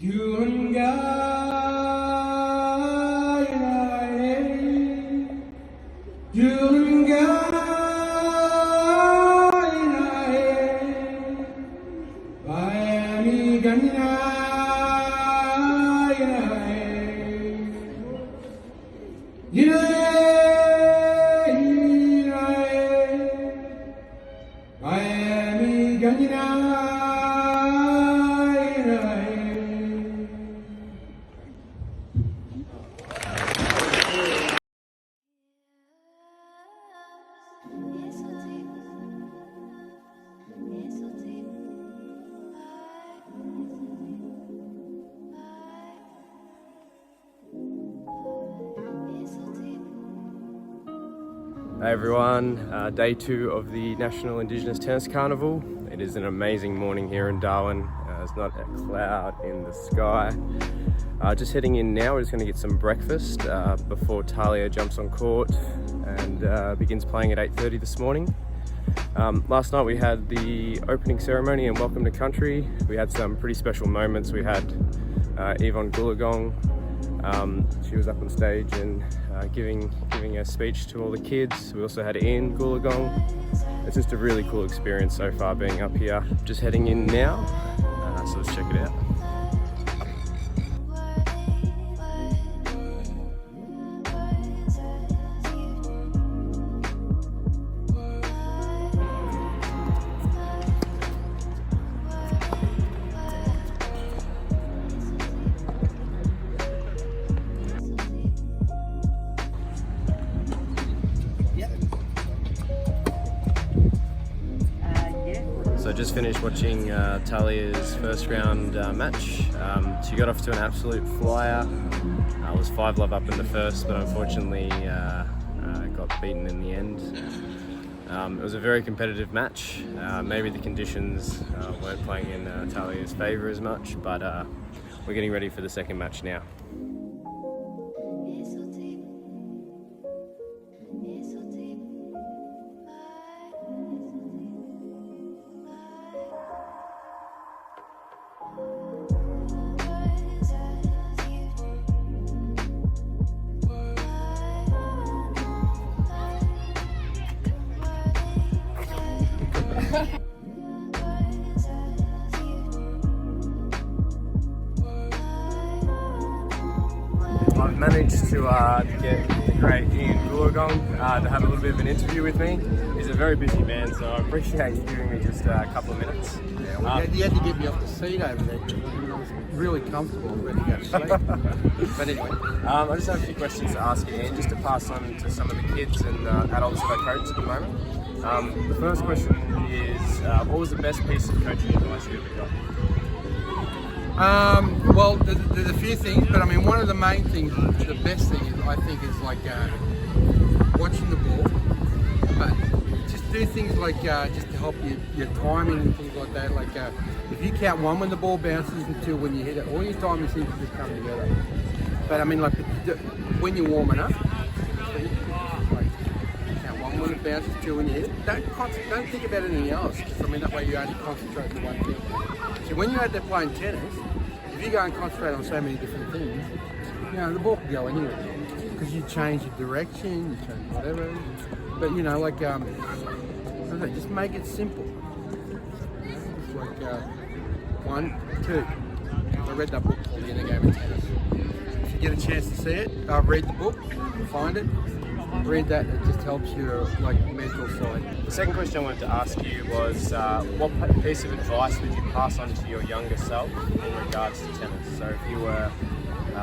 Hey everyone, day 2 of the National Indigenous Tennis Carnival. It is an amazing morning here in Darwin. There's not a cloud in the sky. Just heading in now, we're just going to get some breakfast before Talia jumps on court and begins playing at 8:30 this morning. Last night we had the opening ceremony and welcome to country. We had some pretty special moments. We had Yvonne Goolagong. She was up on stage and giving a speech to all the kids. We also had Ian Goolagong. It's just a really cool experience so far being up here. Just heading in now, so let's check it out. So I just finished watching Talia's first round match. She got off to an absolute flyer. It was 5-love up in the first, but unfortunately got beaten in the end. It was a very competitive match. Maybe the conditions weren't playing in Talia's favour as much, but we're getting ready for the second match now. I've managed to get the great Ian Goolagong to have a little bit of an interview with me. He's a very busy man, so I appreciate you giving me just a couple of minutes. Yeah, well, you had to get me off the seat over there. I was really comfortable and ready to go to sleep. But anyway. I just have a few questions to ask you, Ian, just to pass on to some of the kids and adults that I coach at the moment. The first question is, what was the best piece of coaching advice you ever got? Well, there's a few things, but I mean, one of the main things, the best thing is, I think, is like watching the ball, but just do things like just to help your timing and things like that. Like if you count one when the ball bounces until when you hit it, all your timing seems to just come together. But I mean, like when you're warming up, like count one when it bounces until when you hit it. Don't think about anything else. I mean, that way you only concentrate on one thing. So when you're out there playing tennis, if you go and concentrate on so many different things, you know, the ball can go anywhere. Because you change your direction, you change whatever. But you know, like, just make it simple. It's like 1, 2. I read that book called The Inner Game of Tennis. If you get a chance to see it, read the book, find it. Read that, it just helps your mental side. The second question I wanted to ask you was, what piece of advice would you pass on to your younger self in regards to tennis? So if you were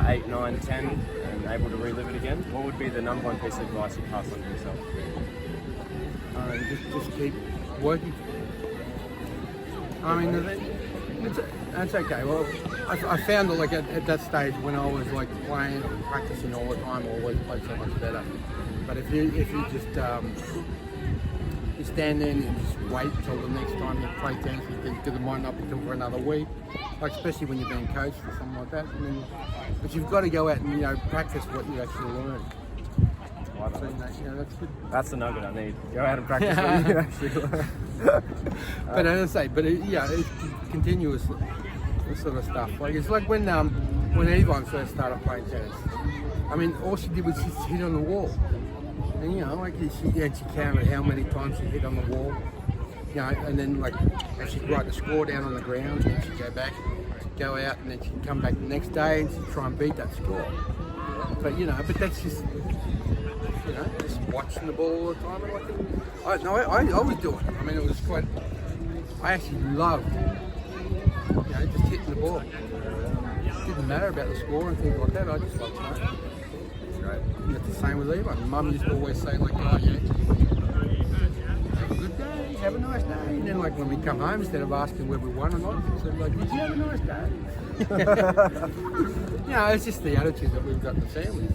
8, 9, 10 and able to relive it again, what would be the number one piece of advice you'd pass on to yourself? Just keep working. I mean, that's okay. Well, I found that at that stage when I was playing, practicing all the time, I always played so much better. But if you just you stand there and you just wait till the next time you play tennis, because it might not be till for another week, especially when you're being coached or something like that. I mean, but you've got to go out and practice what you actually learn. So, that's good. That's the nugget I need. Go out and practice what you actually learn. But as I say, it's continuously. this sort of stuff. Like it's like when Yvonne first started playing tennis. I mean, all she did was just hit on the wall, and you know, like she counted how many times she hit on the wall. You know, and then like, and she'd write the score down on the ground, and she'd go back, go out, and then she'd come back the next day and she'd try and beat that score. But you know, that's just, you know, just watching the ball all the time. And I always do it. I mean, it was quite. I actually loved, you know, just hitting the ball. It didn't matter about the score and things like that. I just loved playing. Right. And it's the same with Yvonne. Mum used to always say like, oh yeah, have a good day, have a nice day. And then like when we come home, instead of asking whether we won or not, she said like, did you have a nice day? You know, it's just the attitude that we've got in the family.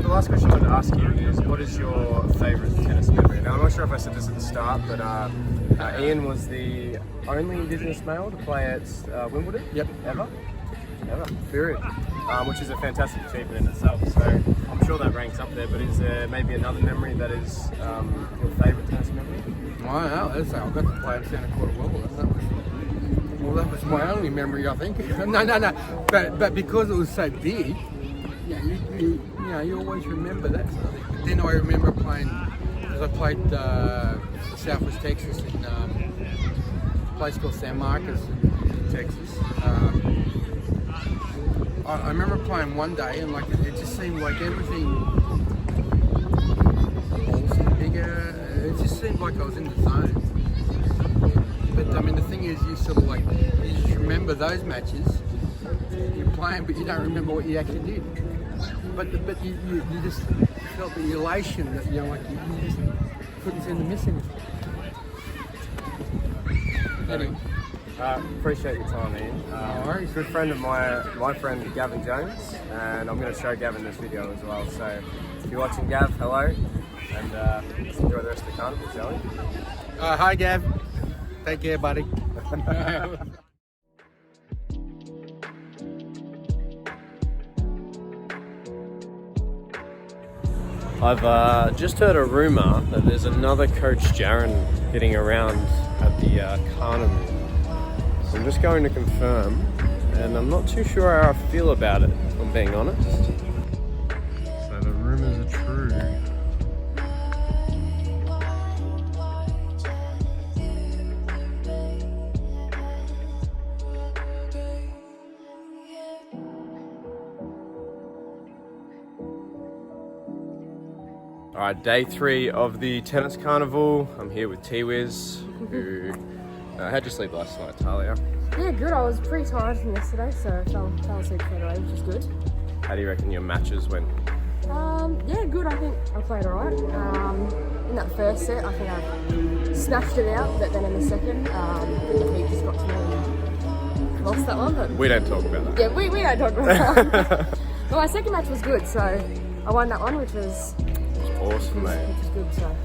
The last question I wanted to ask you is, what is your favourite tennis memory? Now, I'm not sure if I said this at the start, but Ian was the only Indigenous male to play at Wimbledon. Yep. Ever. Period. Which is a fantastic achievement in itself. So I'm sure that ranks up there. But is there maybe another memory that is your favourite tennis memory? Well, I got to play in Centre Court of Wimbledon. Well, that was my only memory, I think. No. But because it was so big, yeah, you know, you always remember that sort of thing. But then I remember playing, as I played Southwest Texas in a place called San Marcos in Texas. I remember playing one day and like it just seemed like everything, balls seemed bigger. It just seemed like I was in the zone. But I mean, the thing is, you sort of like, you just remember those matches. You're playing, but you don't remember what you actually did. But you just felt the elation that, you know, like you just couldn't seem to miss anything. Anyway. Appreciate your time, Ian. Good friend of my friend Gavin Jones, and I'm going to show Gavin this video as well. So if you're watching, Gav, hello, and let's enjoy the rest of the carnival, shall we? Hi, Gav. Take care, buddy. I've just heard a rumour that there's another Coach Jaron getting around at the carnival. So I'm just going to confirm, and I'm not too sure how I feel about it, if I'm being honest. So the rumours are true. Alright, day 3 of the tennis carnival. I'm here with T-Wiz, who... how'd you sleep last night, Talia? Yeah, good. I was pretty tired from yesterday, so fell asleep straight away, which is good. How do you reckon your matches went? Yeah, good. I think I played alright. In that first set, I think I smashed it out, but then in the second, the heat just got to me and lost that one. But We don't talk about that. yeah, we don't talk about that. Well, my second match was good, so I won that one, which was Awesome, mate. good. So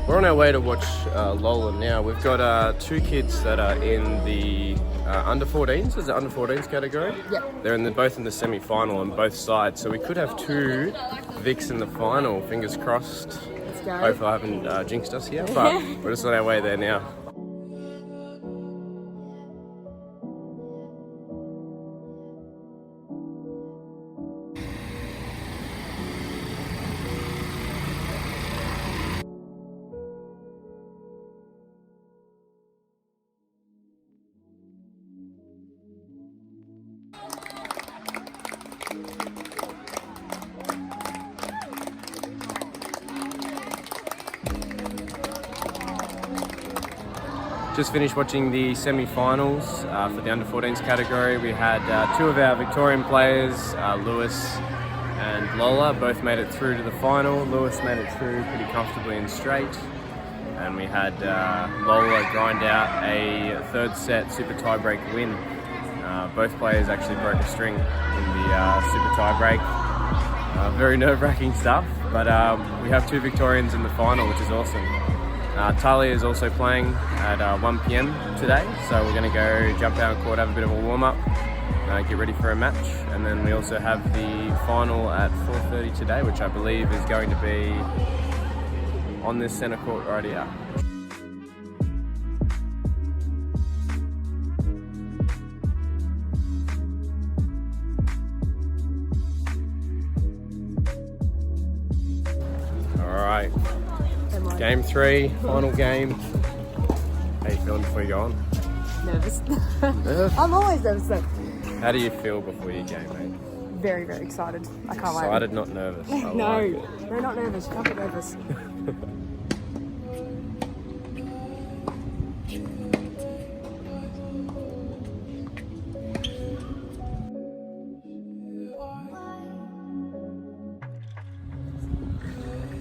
We're on our way to watch Lola now. We've got 2 kids that are in the under 14s. Is it under 14s category? Yep. They're both in the semi-final on both sides, so we could have 2 Vics in the final. Fingers crossed. let's go. Hopefully I haven't jinxed us here, but we're just on our way there now. Just finished watching the semi-finals for the under 14s category. We had 2 of our Victorian players, Lewis and Lola, both made it through to the final. Lewis made it through pretty comfortably and straight. And we had Lola grind out a 3rd set super tie-break win. Both players actually broke a string in the super tie-break. Very nerve-wracking stuff, but we have 2 Victorians in the final, which is awesome. Talia is also playing at 1 PM today, so we're going to go jump out on court, have a bit of a warm-up, get ready for a match, and then we also have the final at 4:30 today, which I believe is going to be on this centre court right here. Don't mind. Game 3, final game. How you feeling before you go on? Nervous. Nervous? I'm always nervous though. How do you feel before your game, mate? Very, very excited. I can't wait. Excited, not nervous. I No, like it. no, not nervous. Can't get nervous.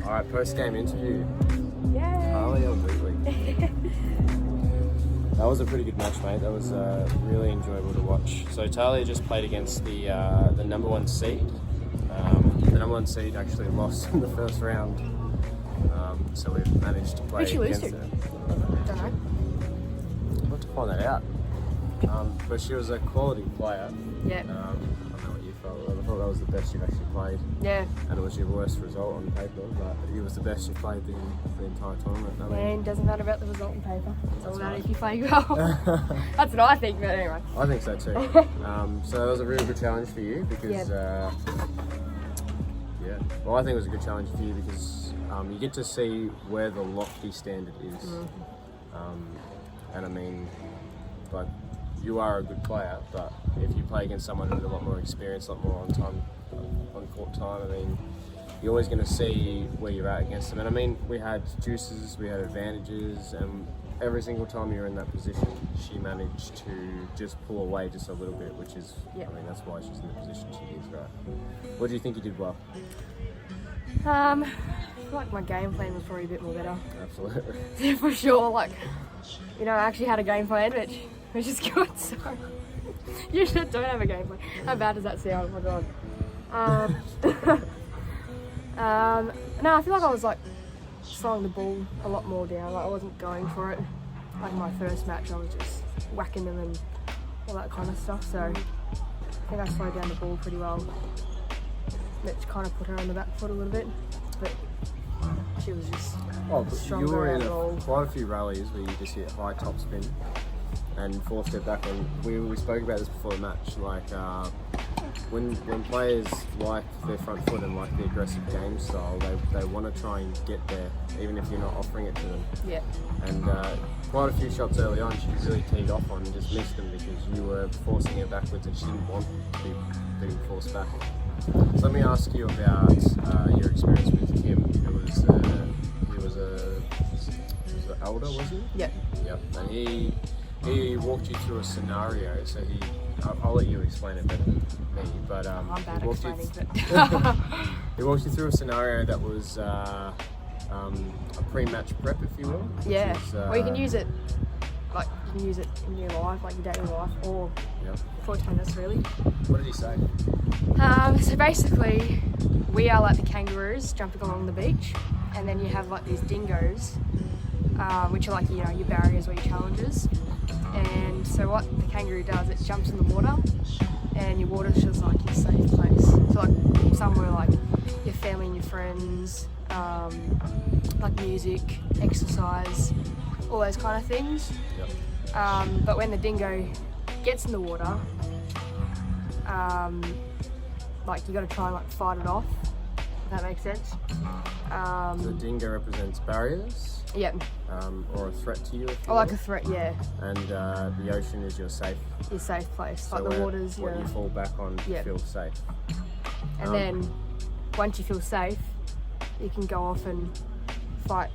Alright, post-game interview. Yay! Talia or Goolagong? That was a pretty good match, mate. That was really enjoyable to watch. So Talia just played against the number 1 seed. The number 1 seed actually lost in the first round. So we've managed to play Who'd she lose against to? her. Don't know. I'll have to find that out. But she was a quality player. Yeah. I don't know what you felt. I thought that was the best you've actually played. Yeah. And it was your worst result on paper, but it was the best you played the entire tournament. I mean, And doesn't matter about the result on paper. It's all about right. if you play well. That's what I think, but anyway. I think so too. So that was a really good challenge for you because, well, I think it was a good challenge for you because you get to see where the lofty standard is. And I mean, like, you are a good player, but if you play against someone with a lot more experience, a lot more on court time, I mean, you're always going to see where you're at against them. And I mean, we had juices, we had advantages, and every single time you're in that position, she managed to just pull away just a little bit, which is, I mean, that's why she's in the position she is, right? What do you think you did well? I feel like my game plan was probably a bit more better. Absolutely. Yeah, for sure. Like, you know, I actually had a game plan, which is good. So you don't have a game plan. How bad does that sound? Oh my god. No, I feel like I was like slowing the ball a lot more down. Like I wasn't going for it. Like my first match, I was just whacking them and all that kind of stuff. So I think I slowed down the ball pretty well, which kind of put her on the back foot a little bit. But she was just But you stronger were in overall. quite a few rallies where you just hit high top spin and 4-step back. And we spoke about this before the match. Like when players like their front foot and like the aggressive game style, they want to try and get there, even if you're not offering it to them. Yeah. And quite a few shots early on, she really teed off on and just missed them because you were forcing her backwards and she didn't want to be being forced back. So let me ask you about your experience with Kim. He was an elder, was he? Yep. Yep. And he walked you through a scenario. So I'll let you explain it better than me. But I'm bad at explaining, he walked you through a scenario that was a pre-match prep, if you will. Yeah. Is, Or you can use it, like you can use it in your life, like your daily life, or for tennis, really. What did he say? So basically, we are like the kangaroos jumping along the beach, and then you have like these dingoes, which are like, you know, your barriers or your challenges. And so what the kangaroo does, it jumps in the water, and your water's just like your safe place. So like somewhere like your family and your friends, like music, exercise, all those kind of things. Yep. But when the dingo gets in the water, like you got to try and like fight it off. If that makes sense. So the dingo represents barriers. Yeah. Or a threat to you. If you Or like will. a threat, yeah. And the ocean is your safe. Your safe place. So Like the where- water's what your. you fall back on to Yeah. feel safe. And then once you feel safe, you can go off and fight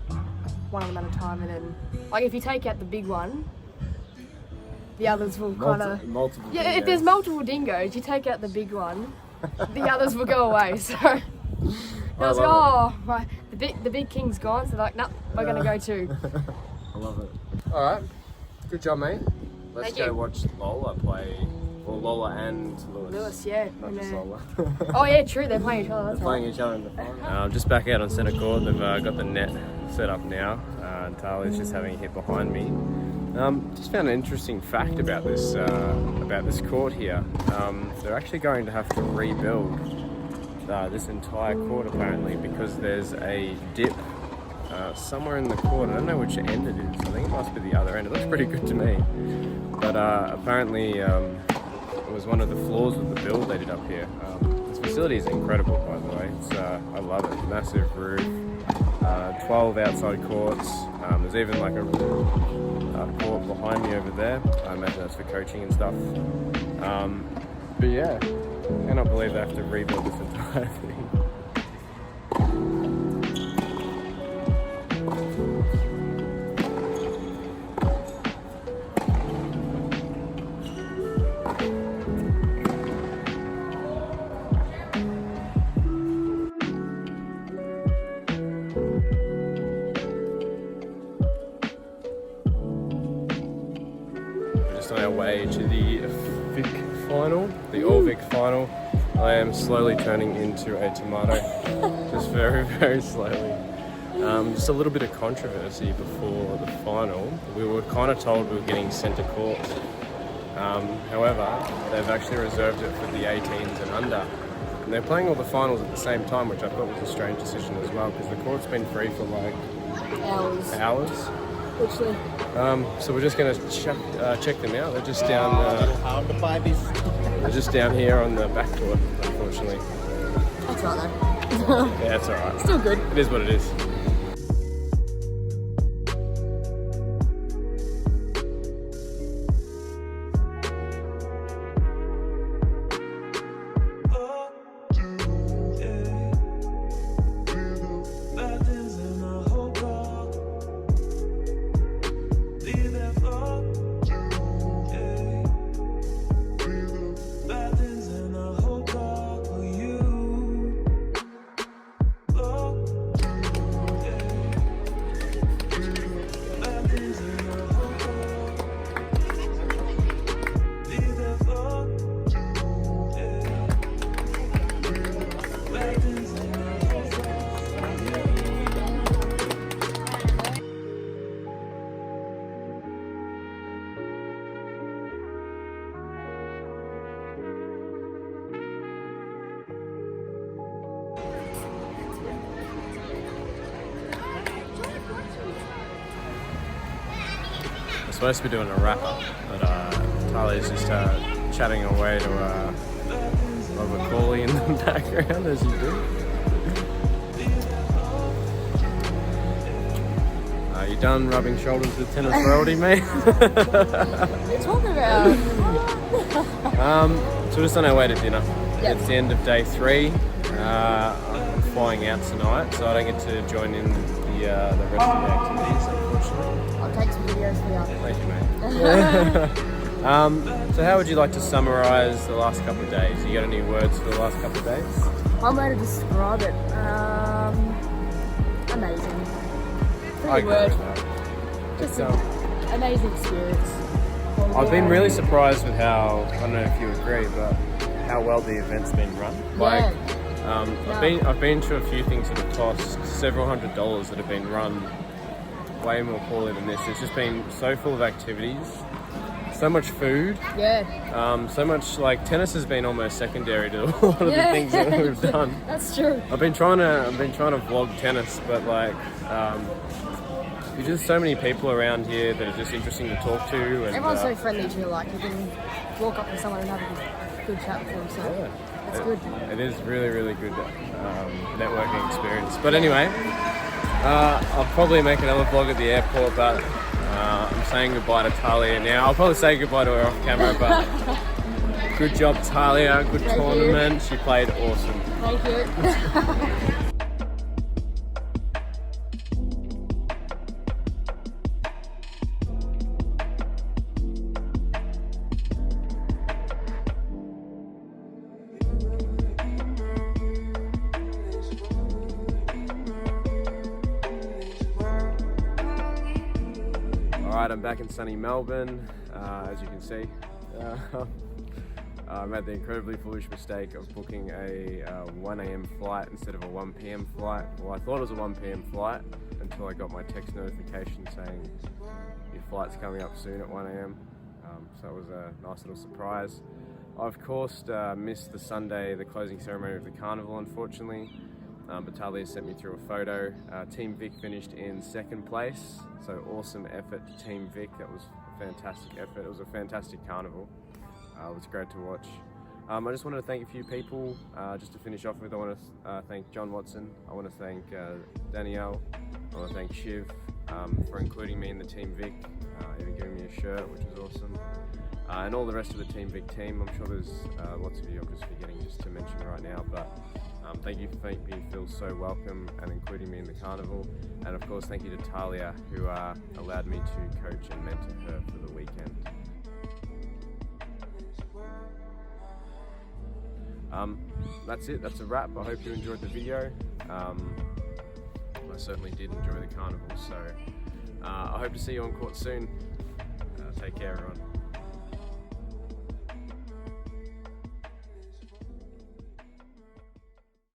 one of them at a time. And then, like if you take out the big one, the others will kind of. Multiple. Yeah, if there's multiple dingoes, you take out the big one, the others will go away. So I was like, love oh, right, the big king's gone. So they're like, no, we're gonna go too. I love it. All right, good job, mate. Let's Thank go you. watch Lola play. Well, Lola and Lewis. Lewis, yeah. Not and, just Lola. oh yeah, true. They're playing each other. They're That's playing right. each other in the final. I'm just back out on centre court. They've got the net set up now. And Talia's just having a hit behind me. Just found an interesting fact about this court here. They're actually going to have to rebuild this entire court apparently because there's a dip somewhere in the court. I don't know which end it is. I think it must be the other end. It looks pretty good to me. But apparently it was one of the flaws of the build they did up here. This facility is incredible, by the way. It's I love it. Massive roof. 12 outside courts. There's even like a court behind me over there. I imagine that's for coaching and stuff. But yeah, I cannot believe they have to rebuild this entire thing. On our way to the Vic final, the All Vic final. I am slowly turning into a tomato, just very, very slowly. Just a little bit of controversy before the final. We were kind of told we were getting centre court. However, they've actually reserved it for the 18s and under. And they're playing all the finals at the same time, which I thought was a strange decision as well, because the court's been free for like hours. Literally. So we're just going to check them out. They're just down. They're just down here on the back court, unfortunately. That's right though. Yeah, it's alright. Still good. It is what it is. Supposed to be doing a wrap up, but Talia's just chatting away to Robert Corley in the background, as you do. Are you done rubbing shoulders with tennis royalty, mate? What are you talking about? So we're just on our way to dinner. Yep. It's the end of day 3. I'm flying out tonight, so I don't get to join in the rest of the activities, unfortunately. I'll take some videos for you. Thank you, mate. So how would you like to summarise the last couple of days? You got any words for the last couple of days? One way to describe it. Amazing. I Pretty agree word. with that. Just It's, an amazing experience. I've been really surprised with how, I don't know if you agree, but how well the event's been run. Like, I've been to a few things that have cost several $100s that have been run way more poorly than this. It's just been so full of activities, so much food. Yeah. So much, like, tennis has been almost secondary to a lot of the things that we've done. That's true. I've been trying to vlog tennis, but like, there's just so many people around here that are just interesting to talk to. And, Everyone's so friendly too. Like you can walk up to someone and have a good chat with them. So it's good. It is really, really good networking experience. But anyway, I'll probably make another vlog at the airport, but I'm saying goodbye to Talia now. I'll probably say goodbye to her off camera, but good job, Talia. Good tournament. She played awesome. Thank you. Alright, I'm back in sunny Melbourne, as you can see. I made the incredibly foolish mistake of booking a 1 AM flight instead of a 1 PM flight. Well, I thought it was a 1 PM flight until I got my text notification saying your flight's coming up soon at 1 AM. So it was a nice little surprise. I, of course, missed the Sunday, the closing ceremony of the Carnival, unfortunately. But Talia sent me through a photo. Team Vic finished in 2nd place, so awesome effort to Team Vic. That was a fantastic effort. It was a fantastic carnival. It was great to watch. I just wanted to thank a few people. Just to finish off with, I want to thank John Watson. I want to thank Danielle. I want to thank Shiv for including me in the Team Vic, even giving me a shirt, which was awesome. And all the rest of the Team Vic team. I'm sure there's lots of you I'm just forgetting just to mention right now, but thank you for making me feel so welcome and including me in the carnival. And of course, thank you to Talia, who allowed me to coach and mentor her for the weekend. That's it, that's a wrap. I hope you enjoyed the video. I certainly did enjoy the carnival, so I hope to see you on court soon. Take care, everyone.